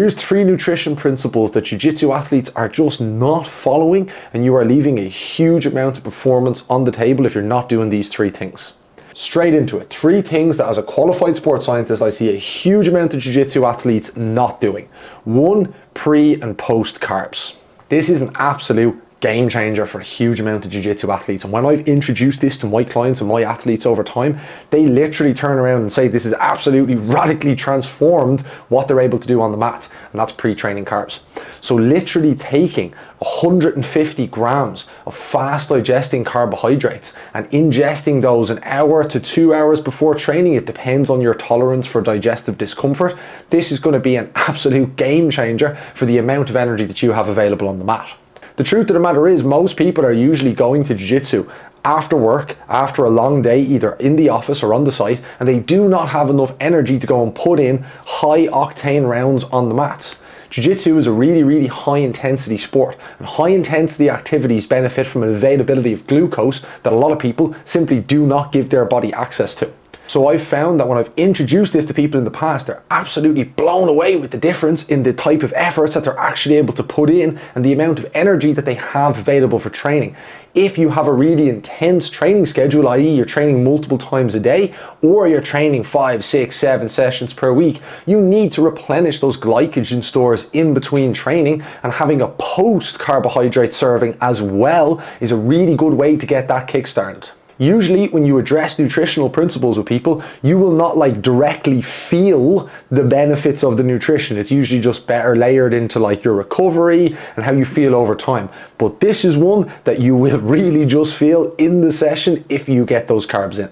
Here's 3 nutrition principles that jiu-jitsu athletes are just not following, and you are leaving a huge amount of performance on the table if you're not doing these 3 things. Straight into it. 3 things that as a qualified sports scientist I see a huge amount of jiu-jitsu athletes not doing. 1, pre and post carbs. This is an absolute game changer for a huge amount of jiu-jitsu athletes, and when I've introduced this to my clients and my athletes over time, they literally turn around and say this is absolutely radically transformed what they're able to do on the mat, and that's pre-training carbs. So literally taking 150 grams of fast digesting carbohydrates and ingesting those an hour to 2 hours before training, it depends on your tolerance for digestive discomfort. This is going to be an absolute game changer for the amount of energy that you have available on the mat. The truth of the matter is, most people are usually going to jiu-jitsu after work, after a long day, either in the office or on the site, and they do not have enough energy to go and put in high octane rounds on the mats. Jiu-jitsu is a really high intensity sport, and high intensity activities benefit from an availability of glucose that a lot of people simply do not give their body access to. So I've found that when I've introduced this to people in the past, they're absolutely blown away with the difference in the type of efforts that they're actually able to put in and the amount of energy that they have available for training. If you have a really intense training schedule, i.e. you're training multiple times a day, or you're training 5, 6, 7 sessions per week, you need to replenish those glycogen stores in between training, and having a post carbohydrate serving as well is a really good way to get that kick started. Usually when you address nutritional principles with people, you will not directly feel the benefits of the nutrition. It's usually just better layered into your recovery and how you feel over time. But this is one that you will really just feel in the session if you get those carbs in.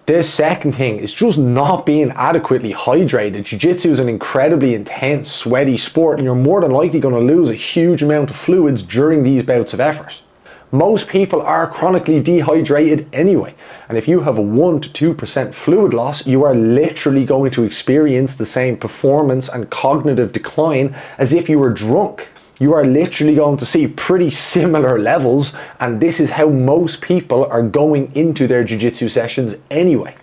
The second thing is just not being adequately hydrated. Jiu-jitsu is an incredibly intense, sweaty sport, and you're more than likely going to lose a huge amount of fluids during these bouts of effort. Most people are chronically dehydrated anyway, and if you have a 1 to 2% fluid loss, you are literally going to experience the same performance and cognitive decline as if you were drunk. You are literally going to see pretty similar levels, and this is how most people are going into their jiu-jitsu sessions anyway.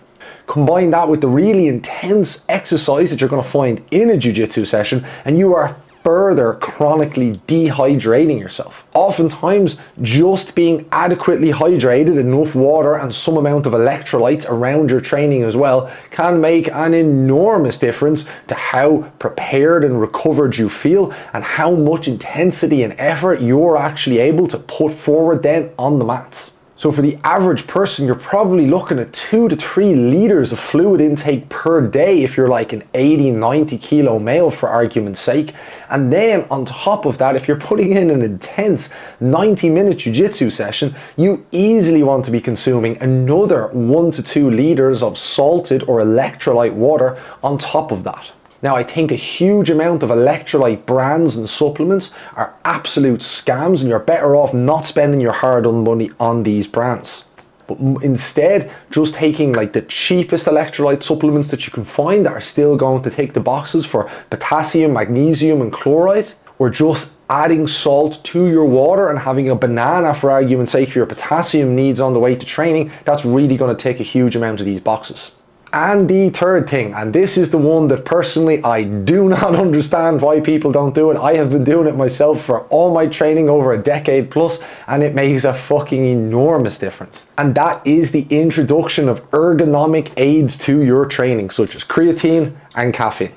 Combine that with the really intense exercise that you're going to find in a jiu-jitsu session, and you are further chronically dehydrating yourself. Oftentimes, just being adequately hydrated, enough water and some amount of electrolytes around your training as well, can make an enormous difference to how prepared and recovered you feel and how much intensity and effort you're actually able to put forward then on the mats. So for the average person, you're probably looking at 2 to 3 liters of fluid intake per day if you're an 80, 90 kilo male, for argument's sake. And then on top of that, if you're putting in an intense 90-minute jiu-jitsu session, you easily want to be consuming another 1 to 2 liters of salted or electrolyte water on top of that. Now, I think a huge amount of electrolyte brands and supplements are absolute scams, and you're better off not spending your hard-earned money on these brands. But instead, just taking the cheapest electrolyte supplements that you can find that are still going to take the boxes for potassium, magnesium and chloride, or just adding salt to your water and having a banana, for argument's sake, for your potassium needs on the way to training, that's really going to take a huge amount of these boxes. And the third thing, and this is the one that personally I do not understand why people don't do it. I have been doing it myself for all my training over a decade plus, and it makes a fucking enormous difference. And that is the introduction of ergonomic aids to your training, such as creatine and caffeine.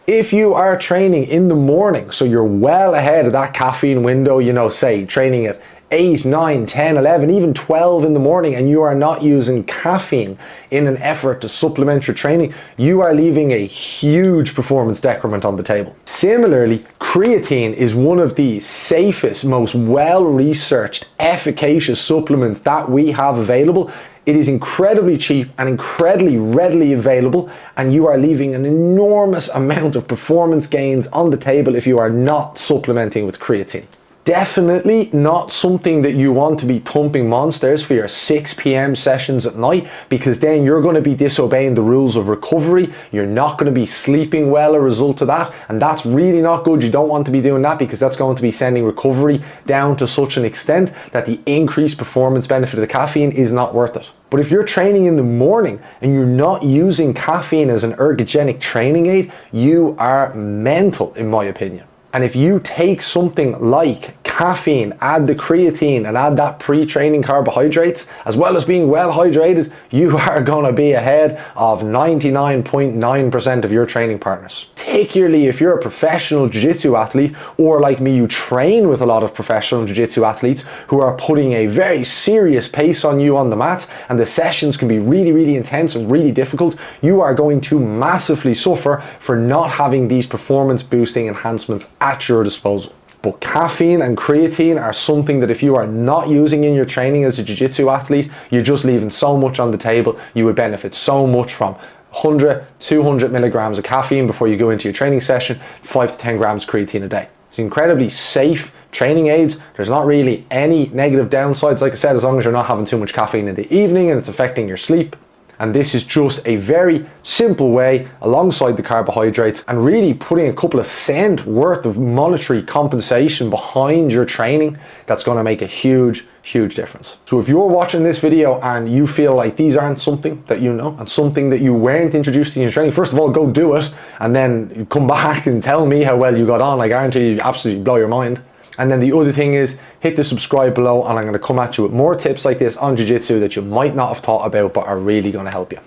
If you are training in the morning, so you're well ahead of that caffeine window, say training at 8, 9, 10, 11, even 12 in the morning, and you are not using caffeine in an effort to supplement your training, you are leaving a huge performance decrement on the table. Similarly, creatine is one of the safest, most well-researched, efficacious supplements that we have available. It is incredibly cheap and incredibly readily available, and you are leaving an enormous amount of performance gains on the table if you are not supplementing with creatine. Definitely not something that you want to be thumping monsters for your 6 p.m. sessions at night, because then you're going to be disobeying the rules of recovery. You're not going to be sleeping well as a result of that, and that's really not good. You don't want to be doing that, because that's going to be sending recovery down to such an extent that the increased performance benefit of the caffeine is not worth it. But if you're training in the morning and you're not using caffeine as an ergogenic training aid, you are mental, in my opinion. And if you take something like caffeine, add the creatine, and add that pre-training carbohydrates, as well as being well hydrated, you are going to be ahead of 99.9% of your training partners. Particularly if you're a professional jiu-jitsu athlete, or like me, you train with a lot of professional jiu-jitsu athletes who are putting a very serious pace on you on the mats, and the sessions can be really, really intense and really difficult. You are going to massively suffer for not having these performance boosting enhancements at your disposal. But caffeine and creatine are something that if you are not using in your training as a jiu-jitsu athlete, you're just leaving so much on the table. You would benefit so much from 100, 200 milligrams of caffeine before you go into your training session, 5 to 10 grams creatine a day. It's incredibly safe training aids. There's not really any negative downsides, like I said, as long as you're not having too much caffeine in the evening and it's affecting your sleep. And this is just a very simple way, alongside the carbohydrates, and really putting a couple of cent worth of monetary compensation behind your training, that's going to make a huge, huge difference. So if you're watching this video and you feel like these aren't something that you know, and something that you weren't introduced to in your training, first of all, go do it, and then come back and tell me how well you got on. I guarantee you absolutely blow your mind. And then the other thing is, hit the subscribe below, and I'm going to come at you with more tips like this on jiu-jitsu that you might not have thought about but are really going to help you.